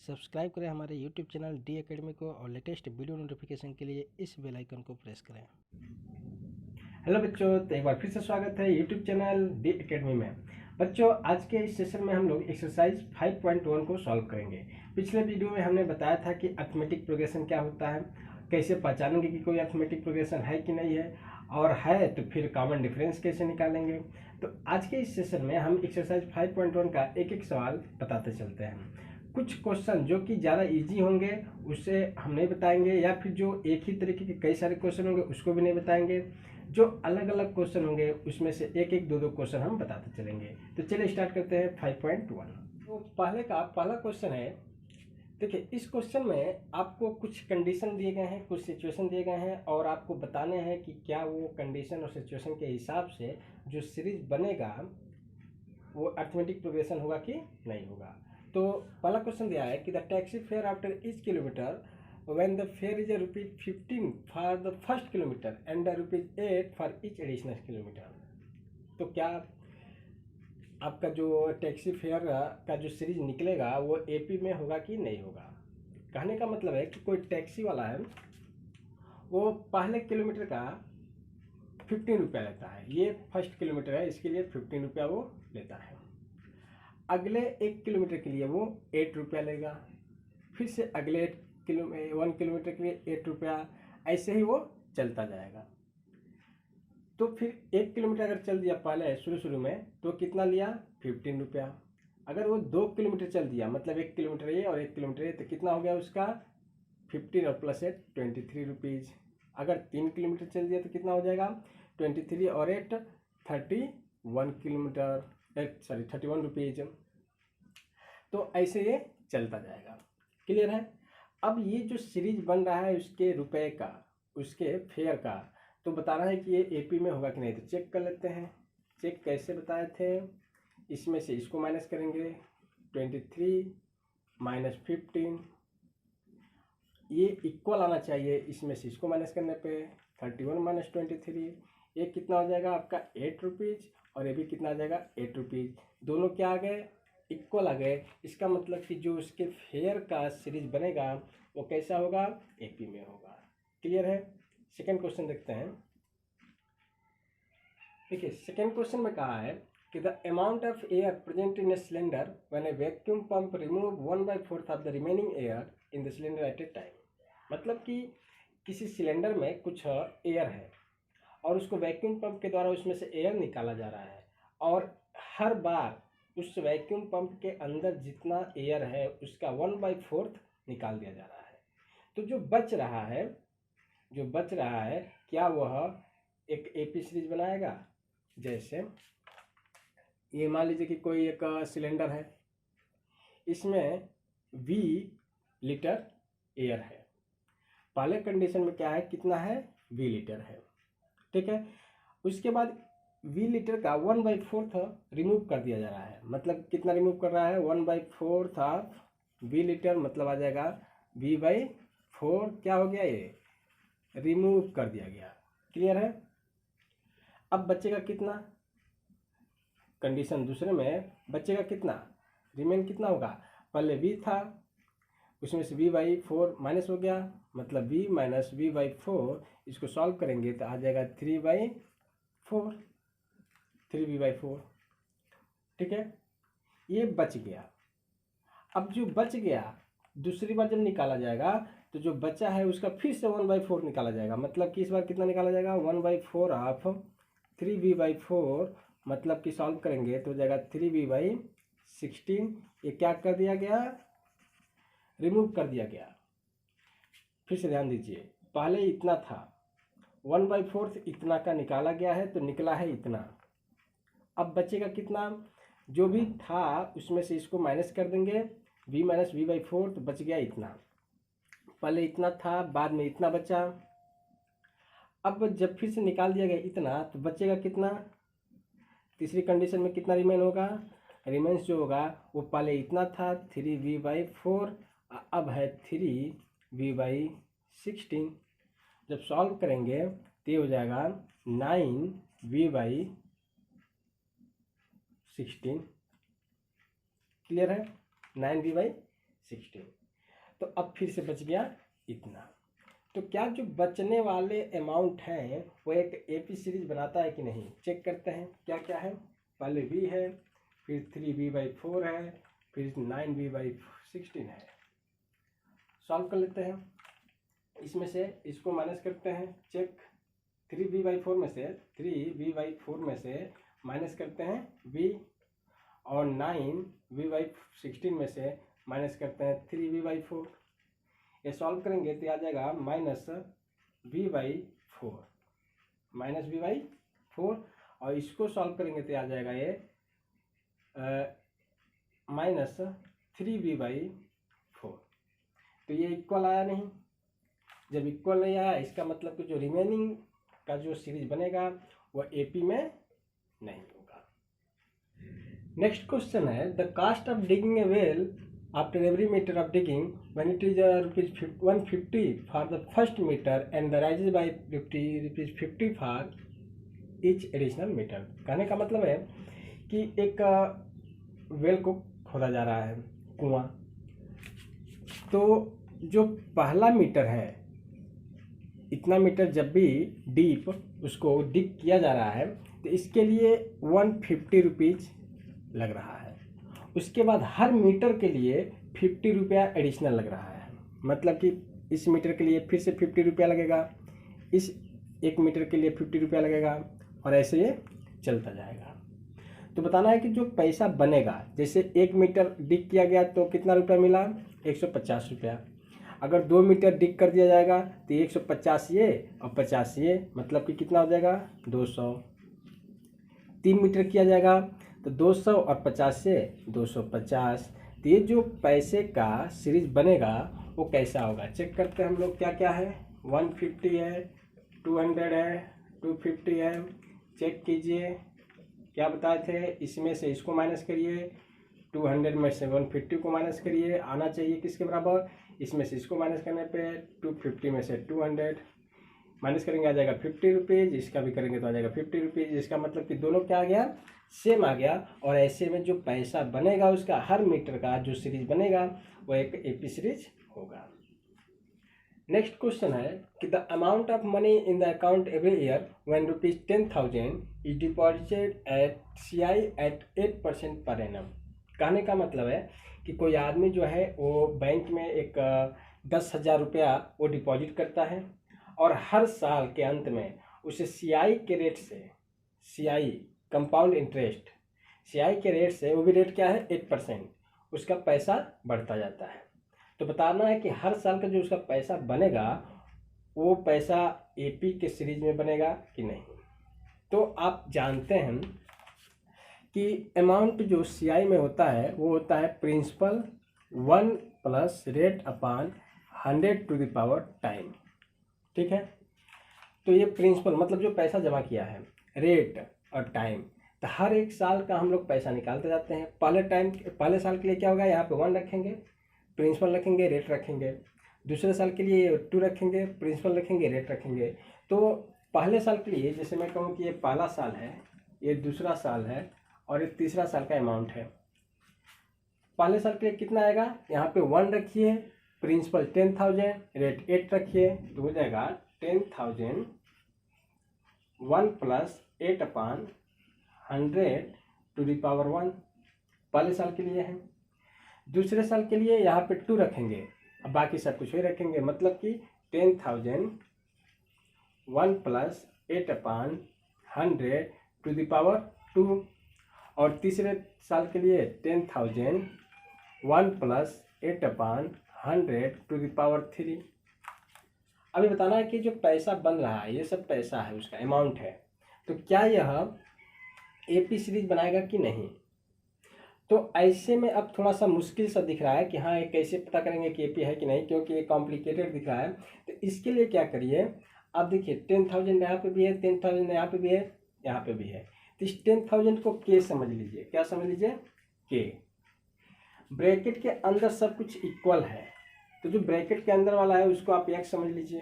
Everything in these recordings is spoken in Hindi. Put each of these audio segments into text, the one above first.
सब्सक्राइब करें हमारे यूट्यूब चैनल डी एकेडमी को और लेटेस्ट वीडियो नोटिफिकेशन के लिए इस बेल आइकन को प्रेस करें। हेलो बच्चों, तो एक बार फिर से स्वागत है यूट्यूब चैनल डी एकेडमी में। बच्चों, आज के इस सेशन में हम लोग एक्सरसाइज 5.1 को सॉल्व करेंगे। पिछले वीडियो में हमने बताया था कि अर्थमेटिक प्रोग्रेशन क्या होता है, कैसे पहचानेंगे कि कोई अर्थमेटिक प्रोग्रेशन है कि नहीं है, और है तो फिर कॉमन डिफरेंस कैसे निकालेंगे। तो आज के इस सेशन में हम एक्सरसाइज 5.1 का एक एक सवाल बताते चलते हैं। कुछ क्वेश्चन जो कि ज़्यादा इजी होंगे उससे हम नहीं बताएंगे, या फिर जो एक ही तरीके के कई सारे क्वेश्चन होंगे उसको भी नहीं बताएंगे। जो अलग अलग क्वेश्चन होंगे उसमें से एक एक दो क्वेश्चन हम बताते चलेंगे। तो चलिए स्टार्ट करते हैं 5.1। तो पहला क्वेश्चन है, देखिए इस क्वेश्चन में आपको कुछ कंडीशन दिए गए हैं, कुछ सिचुएशन दिए गए हैं, और आपको बताने हैं कि क्या वो कंडीशन और सिचुएशन के हिसाब से जो सीरीज बनेगा वो अर्थमेटिक प्रोग्रेशन होगा कि नहीं होगा। तो पहला क्वेश्चन दिया है कि the taxi fare after each kilometre when the fare is ₹15 for the first kilometer and ₹8 for each additional kilometer। तो क्या आपका जो टैक्सी फेयर का जो सीरीज निकलेगा वो एपी में होगा कि नहीं होगा। कहने का मतलब है कि कोई टैक्सी वाला है, वो पहले किलोमीटर का 15 रुपया लेता है। ये फर्स्ट किलोमीटर है, इसके लिए 15 रुपया वो लेता है। अगले 1 किलोमीटर के लिए वो 8 रुपया लेगा, फिर से अगले 1 किलोमीटर के लिए 8 रुपया, ऐसे ही वो चलता जाएगा। तो फिर 1 किलोमीटर अगर चल दिया पहले शुरू में तो कितना लिया, 15 रुपया। अगर वो 2 किलोमीटर चल दिया, मतलब 1 किलोमीटर ये और 1 किलोमीटर ये, तो कितना हो गया उसका 15 और प्लस 8 23 रुपीज़। अगर 3 किलोमीटर चल दिया तो कितना हो जाएगा 23 और 8 31 रुपीज़। तो ऐसे ये चलता जाएगा। क्लियर है। अब ये जो सीरीज बन रहा है उसके रुपए का, उसके फेयर का, तो बताना है कि ये एपी में होगा कि नहीं। तो चेक कर लेते हैं। चेक कैसे बताए थे, इसमें से इसको माइनस करेंगे, 23 माइनस 15, ये इक्वल आना चाहिए। इसमें से इसको माइनस करने पे 31 माइनस 23, ये कितना हो जाएगा आपका 8 रुपीज़, और ये भी कितना आ जाएगा 8 रुपीज़। दोनों क्या आ गए, इक्वल आ गए। इसका मतलब कि जो उसके फेयर का सीरीज बनेगा वो कैसा होगा, एपी में होगा। क्लियर है। सेकंड क्वेश्चन देखते हैं। देखिए सेकंड क्वेश्चन में कहा है कि the amount of air present in a cylinder when A vacuum pump remove 1/4 of the remaining air in the cylinder eight A time. मतलब कि किसी सिलेंडर में कुछ एयर है और उसको वैक्यूम पंप के द्वारा उसमें से एयर निकाला जा रहा है, और हर बार उस वैक्यूम पंप के अंदर जितना एयर है उसका 1/4 निकाल दिया जा रहा है। तो जो बच रहा है क्या वह एक एपी सीरीज बनाएगा। जैसे ये मान लीजिए कि कोई एक सिलेंडर है, इसमें 20 लीटर एयर है। पहले कंडीशन में क्या है, कितना है 20 लीटर है, ठीक है। उसके बाद 20 लीटर का 1/4 रिमूव कर दिया जा रहा है। मतलब कितना रिमूव कर रहा है, 1/4 ऑफ 20 लीटर, मतलब आ जाएगा V/4 क्या हो गया, ये रिमूव कर दिया गया। क्लियर है। अब बचेगा कितना, कंडीशन दूसरे में बचेगा कितना, रिमेन कितना होगा, पहले V था उसमें से V/4 माइनस हो गया, मतलब V माइनस V/4। इसको सॉल्व करेंगे तो आ जाएगा 3/4, 3V/4, ठीक है। ये बच गया। अब जो बच गया दूसरी बार जब निकाला जाएगा तो जो बचा है उसका फिर से 1/4 निकाला जाएगा। मतलब कि इस बार कितना निकाला जाएगा, 1/4 ऑफ 3V/4, मतलब कि सॉल्व करेंगे तो हो जाएगा 3V/16। ये क्या कर दिया गया, रिमूव कर दिया गया। फिर से ध्यान दीजिए, पहले इतना था, 1/4 इतना का निकाला गया है तो निकला है इतना। अब बचेगा कितना, जो भी था उसमें से इसको माइनस कर देंगे, V माइनस V/4, तो बच गया इतना। पहले इतना था, बाद में इतना बचा। अब जब फिर से निकाल दिया गया इतना तो बचेगा कितना, तीसरी कंडीशन में कितना रिमेन होगा, रिमेन्स जो होगा वो पहले इतना था 3V/4, अब है 3V/16। जब सॉल्व करेंगे तो ये हो जाएगा 9V/16। क्लियर है, 9V/16। 16। तो अब फिर से बच गया इतना। तो क्या जो बचने वाले अमाउंट हैं वो एक एपी सीरीज बनाता है कि नहीं, चेक करते हैं। क्या क्या है, पहले v है, फिर 3v/4 है, फिर 9v/16 है। सॉल्व कर लेते हैं। इसमें से इसको माइनस करते हैं, चेक। 3v/4 में से माइनस करते हैं v, और 9v/16 में से माइनस करते हैं 3v/4। ये सॉल्व करेंगे तो आ जाएगा -v/4 और इसको सॉल्व करेंगे तो आ जाएगा ये -3v/4। तो ये इक्वल आया नहीं। जब इक्वल नहीं आया इसका मतलब कि जो रिमेनिंग का जो सीरीज बनेगा वो एपी में नहीं होगा। नेक्स्ट क्वेश्चन है, the cost of digging a well after every meter of digging when it is ₹150 for the first meter and the rises by ₹50 for each additional meter। कहने का मतलब है कि एक वेल को खोदा जा रहा है, कुआं। तो जो पहला मीटर है, इतना मीटर जब भी डीप उसको डिग किया जा रहा है तो इसके लिए ₹150 लग रहा है। उसके बाद हर मीटर के लिए ₹50 एडिशनल लग रहा है। मतलब कि इस मीटर के लिए फिर से ₹50 लगेगा, इस एक मीटर के लिए ₹50 लगेगा, और ऐसे ये चलता जाएगा। तो बताना है कि जो पैसा बनेगा, जैसे 1 मीटर डिग किया गया तो कितना रुपया मिला, ₹150। अगर 2 मीटर डिग कर दिया जाएगा तो 150 ये और 50 ये, मतलब कि कितना हो जाएगा 200। 3 मीटर किया जाएगा तो 200 और 50 से 250। तो ये जो पैसे का सीरीज बनेगा वो कैसा होगा, चेक करते हैं हम लोग। क्या क्या है, 150 है, 200 है, 250 है। चेक कीजिए क्या बताए थे, इसमें से इसको माइनस करिए, 200 में से 150 को माइनस करिए, आना चाहिए किसके बराबर, इसमें से इसको माइनस करने पे 250 में से 200 माइनस करेंगे आ जाएगा ₹50। इसका भी करेंगे तो आ जाएगा ₹50। इसका मतलब कि दोनों क्या आ गया, सेम आ गया। और ऐसे में जो पैसा बनेगा उसका हर मीटर का जो सीरीज बनेगा वो एक एपी सीरीज होगा। नेक्स्ट क्वेश्चन है कि the amount of money in the account every year when ₹10,000 is deposited at CI at 8% per annum. कहने का मतलब है कि कोई आदमी जो है वो बैंक में एक 10,000 रुपया वो डिपॉजिट करता है, और हर साल के अंत में उसे CI के रेट से, CI कंपाउंड इंटरेस्ट, CI के रेट से, वो भी रेट क्या है 8%, उसका पैसा बढ़ता जाता है। तो बताना है कि हर साल का जो उसका पैसा बनेगा वो पैसा एपी के सीरीज में बनेगा कि नहीं। तो आप जानते हैं कि अमाउंट जो CI में होता है वो होता है principal 1 plus rate upon 100 to the power time. ठीक है, तो ये प्रिंसिपल मतलब जो पैसा जमा किया है, रेट और टाइम। तो हर एक साल का हम लोग पैसा निकालते जाते हैं। पहले साल के लिए क्या होगा, यहाँ पे 1 रखेंगे, प्रिंसिपल रखेंगे, रेट रखेंगे। दूसरे साल के लिए 2 रखेंगे, प्रिंसिपल रखेंगे, रेट रखेंगे। तो पहले साल के लिए जैसे मैं कहूँ कि ये पहला साल है, ये दूसरा साल है, और ये तीसरा साल का अमाउंट है। पहले साल के लिए कितना आएगा, यहाँ पे 1 रखिए, प्रिंसिपल 10,000, रेट 8 रखिए, तो हो जाएगा 10,000 1 plus 8 upon 100 to the power 1। पहले साल के लिए है। दूसरे साल के लिए यहाँ पे 2 रखेंगे, अब बाकी सब कुछ वही रखेंगे, मतलब कि 10,000 1 plus 8 upon 100 to the power 2। और तीसरे साल के लिए 10,000 1 plus 8 upon 100 to the power 3। अभी बताना है कि जो पैसा बन रहा है, ये सब पैसा है, उसका अमाउंट है, तो क्या यह एपी सीरीज बनाएगा कि नहीं। तो ऐसे में अब थोड़ा सा मुश्किल सा दिख रहा है कि हाँ ये कैसे पता करेंगे कि एपी है कि नहीं, क्योंकि ये कॉम्प्लिकेटेड दिख रहा है। तो इसके लिए क्या करिए, अब देखिए 10,000 यहाँ पे भी है, 10,000 यहाँ पे भी है, यहाँ पे भी है। तो इस 10,000 को के समझ लीजिए। क्या समझ लीजिए, के। ब्रैकेट के अंदर सब कुछ इक्वल है, तो जो ब्रैकेट के अंदर वाला है उसको आप x समझ लीजिए।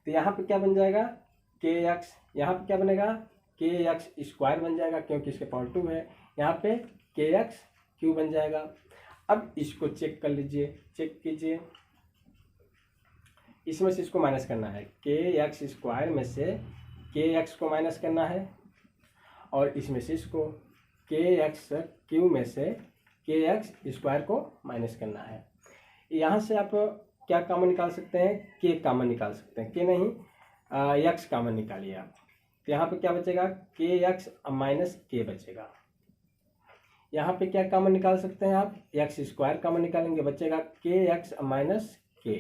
तो यहाँ पे क्या बन जाएगा, kx। यहाँ पे क्या बनेगा, kx स्क्वायर बन जाएगा, क्योंकि इसके पावर 2 है। यहाँ पे kx क्यूब बन जाएगा। अब इसको चेक कर लीजिए, चेक कीजिए, इसमें से इसको माइनस करना है, के एक्स स्क्वायर में से के एक्स को माइनस करना है और इसमें से इसको के एक्स क्यू में से के एक्स स्क्वायर को माइनस करना है। यहाँ से आप क्या कॉमन निकाल सकते हैं, के कॉमन निकाल सकते हैं, के नहीं एक्स कॉमन निकालिए आप। तो यहाँ पे क्या बचेगा, के एक्स माइनस के बचेगा। यहाँ पे क्या कॉमन निकाल सकते हैं आप, एक्स स्क्वायर कॉमन निकालेंगे, बचेगा के एक्स माइनस के।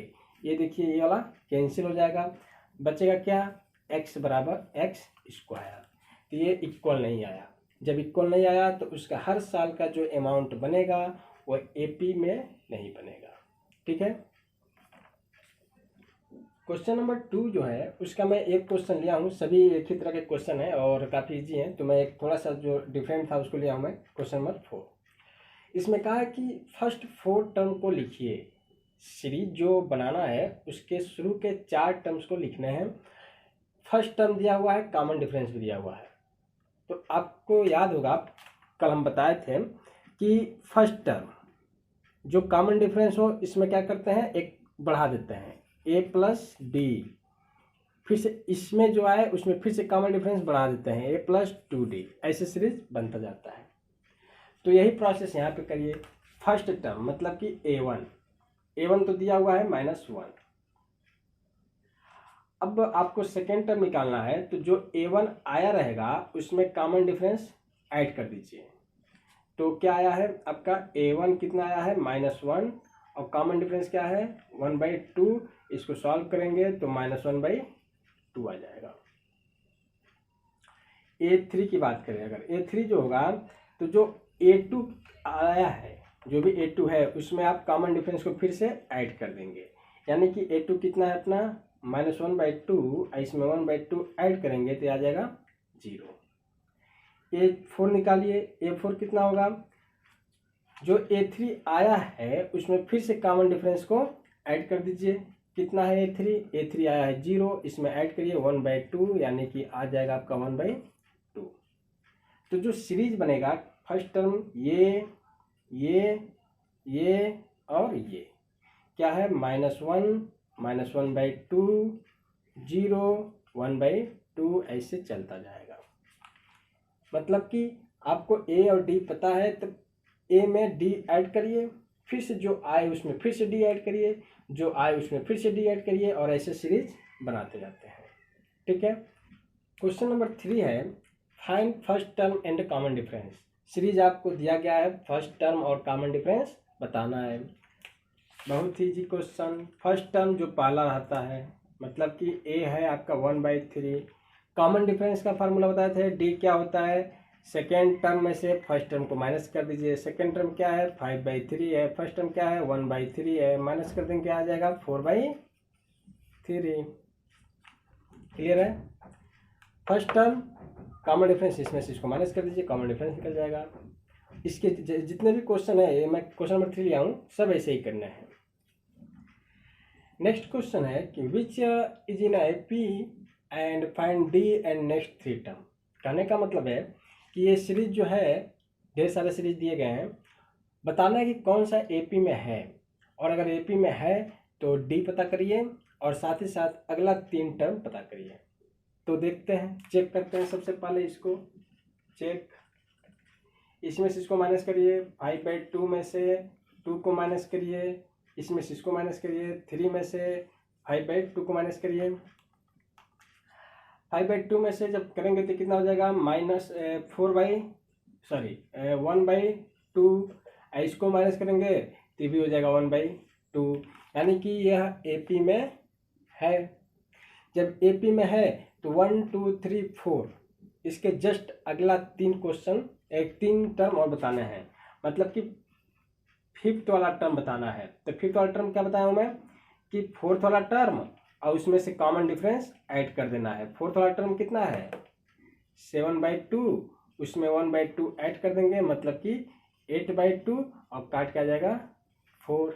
ये देखिए ये वाला कैंसिल हो जाएगा, बचेगा क्या, एक्स बराबर एक्स स्क्वायर। तो ये इक्वल नहीं आया, जब इक्वल नहीं आया तो उसका हर साल का जो अमाउंट बनेगा वो एपी में नहीं बनेगा। ठीक है। क्वेश्चन नंबर 2 जो है उसका मैं एक क्वेश्चन लिया हूँ, सभी एक ही तरह के क्वेश्चन है और काफ़ी इजी हैं, तो मैं एक थोड़ा सा जो डिफरेंट था उसको लिया हूँ मैं। क्वेश्चन नंबर 4 इसमें कहा है कि फर्स्ट 4 टर्म को लिखिए। सीरीज जो बनाना है उसके शुरू के 4 टर्म्स को लिखने हैं। फर्स्ट टर्म दिया हुआ है, कॉमन डिफरेंस भी दिया हुआ है। तो आपको याद होगा कल हम बताए थे कि फर्स्ट टर्म जो कॉमन डिफरेंस हो इसमें क्या करते हैं, एक बढ़ा देते हैं a प्लस डी, फिर से इसमें जो आए उसमें फिर से कॉमन डिफरेंस बढ़ा देते हैं a प्लस 2d, ऐसे सीरीज बनता जाता है। तो यही प्रोसेस यहाँ पे करिए। फर्स्ट टर्म मतलब कि a1 तो दिया हुआ है -1। अब आपको सेकेंड टर्म निकालना है, तो जो a1 आया रहेगा उसमें कॉमन डिफरेंस ऐड कर दीजिए। तो क्या आया है आपका, a1 कितना आया है -1 और कॉमन डिफरेंस क्या है 1/2। इसको सॉल्व करेंगे तो -1/2 आ जाएगा। a3 की बात करें, अगर a3 जो होगा तो जो a2 आया है, जो भी a2 है उसमें आप कॉमन डिफरेंस को फिर से ऐड कर देंगे, यानी कि a2 कितना है अपना -1/2, इसमें 1/2 ऐड करेंगे तो आ जाएगा 0। a4 निकालिए, a4 कितना होगा, जो a3 आया है उसमें फिर से कॉमन डिफरेंस को ऐड कर दीजिए। कितना है a3 आया है 0, इसमें ऐड करिए 1/2, यानी कि आ जाएगा आपका 1/2। तो जो सीरीज बनेगा फर्स्ट टर्म ये और ये क्या है, -1 -1/2 0 1/2 ऐसे चलता जाएगा। मतलब कि आपको a और d पता है तो a में d ऐड करिए, फिर से जो आए उसमें फिर से d ऐड करिए, जो आए उसमें फिर से d ऐड करिए और ऐसे सीरीज बनाते जाते हैं। ठीक है। क्वेश्चन नंबर 3 है, find first term and common difference. Series आपको दिया गया है, फर्स्ट टर्म और कॉमन डिफरेंस बताना है। बहुत ही इजी क्वेश्चन। फर्स्ट टर्म जो पहला रहता है मतलब कि a है आपका 1/3। कॉमन डिफरेंस का फार्मूला बताए थे, d क्या होता है, सेकेंड टर्म में से फर्स्ट टर्म को माइनस कर दीजिए। सेकेंड टर्म क्या है 5/3 है, फर्स्ट टर्म क्या है 1/3 है, माइनस कर देंगे क्या आ जाएगा 4/3। क्लियर है। फर्स्ट टर्म कॉमन डिफरेंस, इसमें से इसको माइनस कर दीजिए, कॉमन डिफरेंस निकल जाएगा। इसके जितने भी क्वेश्चन है मैं क्वेश्चन नंबर 3 लिया हूँ, सब ऐसे ही करना है। नेक्स्ट क्वेश्चन है कि which is in AP and find D and next 3 term. कहने का मतलब है कि ये सीरीज जो है, ढेर सारे सीरीज दिए गए हैं, बताना है कि कौन सा एपी में है, और अगर एपी में है तो डी पता करिए और साथ ही साथ अगला 3 टर्म पता करिए। तो देखते हैं, चेक करते हैं। सबसे पहले इसको चेक, इसमें से इसको माइनस करिए, 5/2 में से 2 को माइनस करिए, इसमें से इसको माइनस करिए, 3 में से 5/2 को माइनस करिए। 5/2 में से जब करेंगे तो कितना हो जाएगा -1/2। इसको माइनस करेंगे तो भी हो जाएगा 1/2, यानी कि यह एपी में है। जब एपी में है तो 1 2 3 4 इसके जस्ट अगला 3 क्वेश्चन, 3 टर्म और बताने हैं, मतलब कि 5th वाला टर्म बताना है। तो 5th वाला टर्म क्या बताया हूँ मैं कि 4th वाला टर्म और उसमें से कॉमन डिफरेंस ऐड कर देना है। 4th वाला टर्म कितना है 7/2, उसमें 1/2 ऐड कर देंगे, मतलब कि 8/2 और काट के आ जाएगा 4।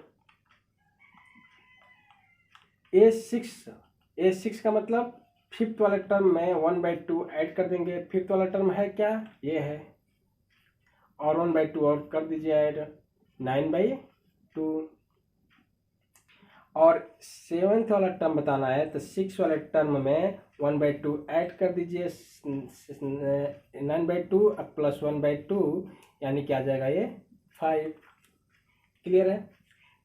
A6 का मतलब 5th वाले टर्म में 1/2 ऐड कर देंगे। 5th वाला टर्म है क्या, ये है, और 1/2 और कर दीजिए ऐड, 9/2। और 7th वाला टर्म बताना है तो 6 वाले टर्म में 1/2 ऐड कर दीजिए। 9/2 प्लस 1/2 यानी क्या आ जाएगा ये 5। क्लियर है।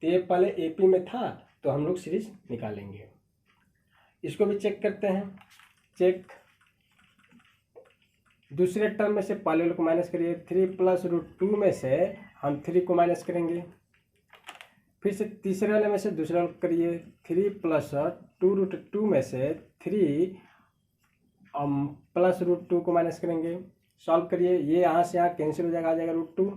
तो ये पहले एपी में था तो हम लोग सीरीज निकालेंगे। इसको भी चेक करते हैं। चेक दूसरे टर्म में से पहले वाले को माइनस करिए। 3 + √2 में से हम 3 को माइनस करेंगे। फिर से तीसरे वाले में से दूसरे वाले को करिए। 3 + 2√2 में से 3 प्लस √2 को माइनस करेंगे। सॉल्व करिए। ये यहाँ से यहाँ कैंसिल हो जाएगा, आ जाएगा √2।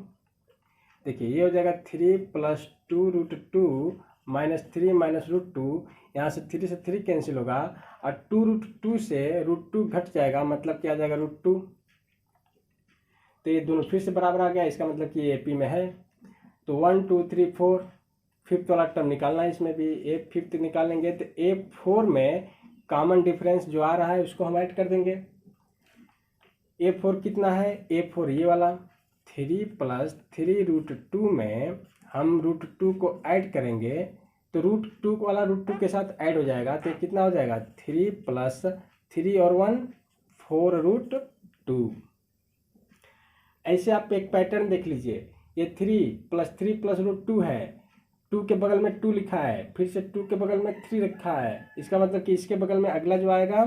देखिए ये हो जाएगा 3 + 2√2 -3 - √2। यहाँ से 3 से 3 कैंसिल होगा और 2√2 से √2 घट जाएगा, मतलब क्या आ जाएगा √2। तो ये दोनों फिर से बराबर आ गया, इसका मतलब कि ये एपी में है। तो 1 2 3 4 फिफ्थ वाला टर्म निकालना है। इसमें भी A5 निकालेंगे तो A4 में कॉमन डिफरेंस जो आ रहा है उसको हम ऐड कर देंगे। A4 कितना है? A4 ये वाला 3 + 3√2 में हम √2 को ऐड करेंगे तो √2 वाला √2 के साथ ऐड हो जाएगा। तो कितना हो जाएगा 3 + 3 और 1 4√2। ऐसे आप एक पैटर्न देख लीजिए। ये 3 + 3 + √2 है, 2 के बगल में 2 लिखा है, फिर से 2 के बगल में 3 रखा है। इसका मतलब कि इसके बगल में अगला जो आएगा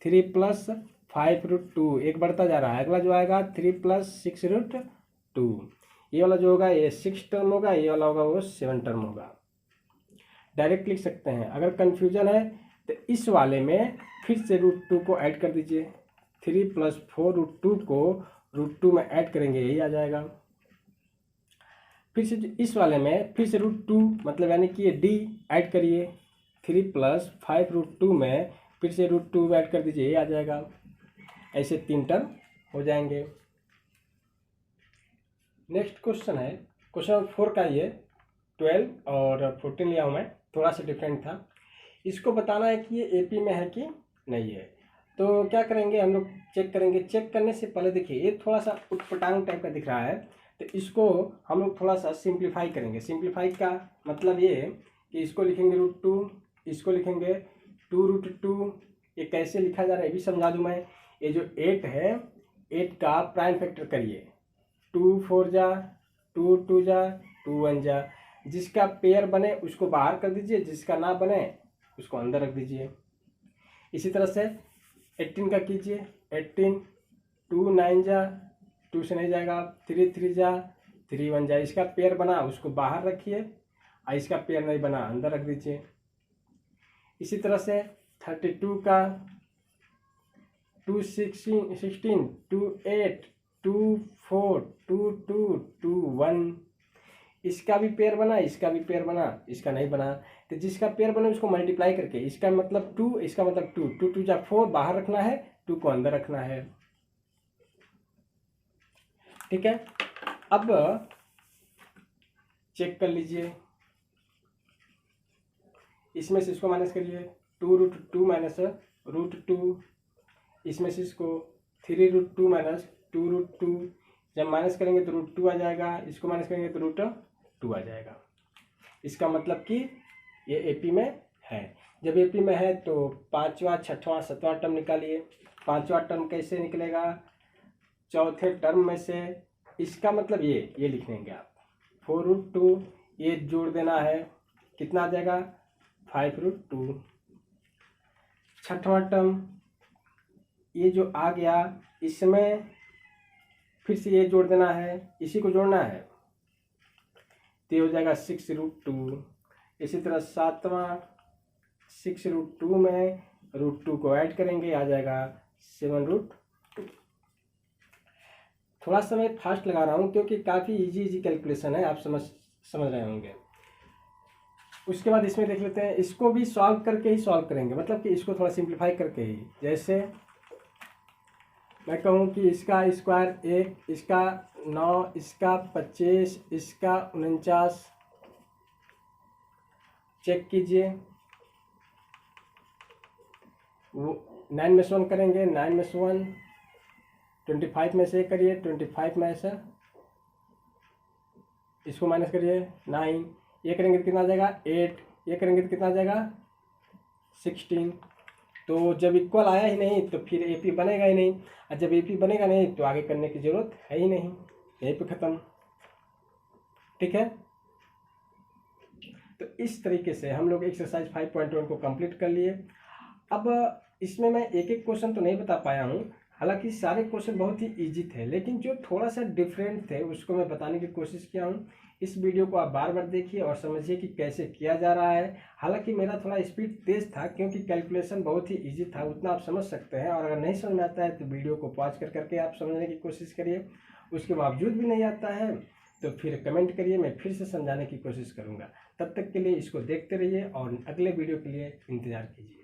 3 + 5√2, एक बढ़ता जा रहा है। अगला जो आएगा 3 + 6√2। ये वाला जो होगा ये 6 टर्म होगा, ये वाला होगा वो 7 टर्म होगा। डायरेक्ट लिख सकते हैं। अगर कन्फ्यूजन है तो इस वाले में फिर से √2 को ऐड कर दीजिए। 3 + 4√2 को √2 में ऐड करेंगे, यही आ जाएगा। फिर से इस वाले में फिर से √2 मतलब यानी कि ये डी ऐड करिए। 3 + 5√2 में फिर से √2 ऐड कर दीजिए, ये आ जाएगा। ऐसे 3 टर्म हो जाएंगे। नेक्स्ट क्वेश्चन है क्वेश्चन नंबर 4 का। ये 12 और 14 लिया हूँ मैं, थोड़ा सा डिफरेंट था। इसको बताना है कि ये एपी में है कि नहीं है। तो क्या करेंगे हम लोग, चेक करेंगे। चेक करने से पहले देखिए ये थोड़ा सा उटपटांग टाइप का दिख रहा है, तो इसको हम लोग थोड़ा सा सिंप्लीफाई करेंगे। सिंप्लीफाई का मतलब ये कि इसको लिखेंगे √2, इसको लिखेंगे 2√2। ये कैसे लिखा जा रहा है ये भी समझा दूँ मैं। ये जो 8 है, 8 का प्राइम फैक्टर करिए। 2 4 जा, 2 2 जा, 2 1 जा। जिसका पेयर बने उसको बाहर कर दीजिए, जिसका ना बने उसको अंदर रख दीजिए। इसी तरह से 18 का कीजिए। 18 2 9 जा, 2 से नहीं जाएगा, 3 3 जा, 3 1 जा। इसका पेयर बना उसको बाहर रखिए और इसका पेयर नहीं बना अंदर रख दीजिए। इसी तरह से 32 का 2 16 2 8 2 4 2 2 2 1। इसका भी पेयर बना, इसका भी पेयर बना, इसका नहीं बना। तो जिसका पेयर बने उसको मल्टीप्लाई करके, इसका मतलब 2, इसका मतलब 2 2 2 जा 4, बाहर रखना है, 2 को अंदर रखना है। ठीक है। अब चेक कर लीजिए। इसमें से इसको माइनस करिए। 2√2 - √2। इसमें से इसको 3√2 - 2√2। जब माइनस करेंगे तो √2 आ जाएगा, इसको माइनस करेंगे तो √2 आ जाएगा। इसका मतलब कि ये एपी में है। जब एपी में है तो 5वां 6वां 7वां टर्म निकालिए। 5वां टर्म कैसे निकलेगा? चौथे टर्म में से, इसका मतलब ये लिखेंगे आप 4√2, ये जोड़ देना है, कितना आ जाएगा 5√2। 6वां टर्म ये जो आ गया, इसमें फिर से ये जोड़ देना है, इसी को जोड़ना है, तो ये हो जाएगा 6√2। इसी तरह 7वां 6√2 में √2 को ऐड करेंगे, आ जाएगा 7√2। थोड़ा सा मैं फास्ट लगा रहा हूँ क्योंकि काफ़ी इजी कैलकुलेशन है, आप समझ रहे होंगे। उसके बाद इसमें देख लेते हैं, इसको भी सॉल्व करके ही सॉल्व करेंगे, मतलब कि इसको थोड़ा सिंप्लीफाई करके ही। जैसे मैं कहूँ कि इसका स्क्वायर 1, इसका 9, इसका 25, इसका 49। चेक कीजिए। वो 9 में से 1 करेंगे, 9 में से 1, 25 में से करिए, 25 में से इसको माइनस करिए 9, ये करेंगे तो कितना आ जाएगा 8, ये करेंगे तो कितना आ जाएगा 16। तो जब इक्वल आया ही नहीं तो फिर AP बनेगा ही नहीं, और जब AP बनेगा नहीं तो आगे करने की ज़रूरत है ही नहीं, यहीं पे ख़त्म। ठीक है, तो इस तरीके से हम लोग एक्सरसाइज 5.1 को कंप्लीट कर लिए। अब इसमें मैं एक एक क्वेश्चन तो नहीं बता पाया हूँ, हालांकि सारे क्वेश्चन बहुत ही इजी थे, लेकिन जो थोड़ा सा डिफरेंट थे उसको मैं बताने की कोशिश किया हूँ। इस वीडियो को आप बार बार देखिए और समझिए कि कैसे किया जा रहा है। हालांकि मेरा थोड़ा स्पीड तेज़ था क्योंकि कैलकुलेशन बहुत ही इजी था, उतना आप समझ सकते हैं। और अगर नहीं समझ में आता है तो वीडियो को पॉज कर करके आप समझने की कोशिश करिए। उसके बावजूद भी नहीं आता है तो फिर कमेंट करिए, मैं फिर से समझाने की कोशिश करूँगा। तब तक के लिए इसको देखते रहिए और अगले वीडियो के लिए इंतज़ार कीजिए।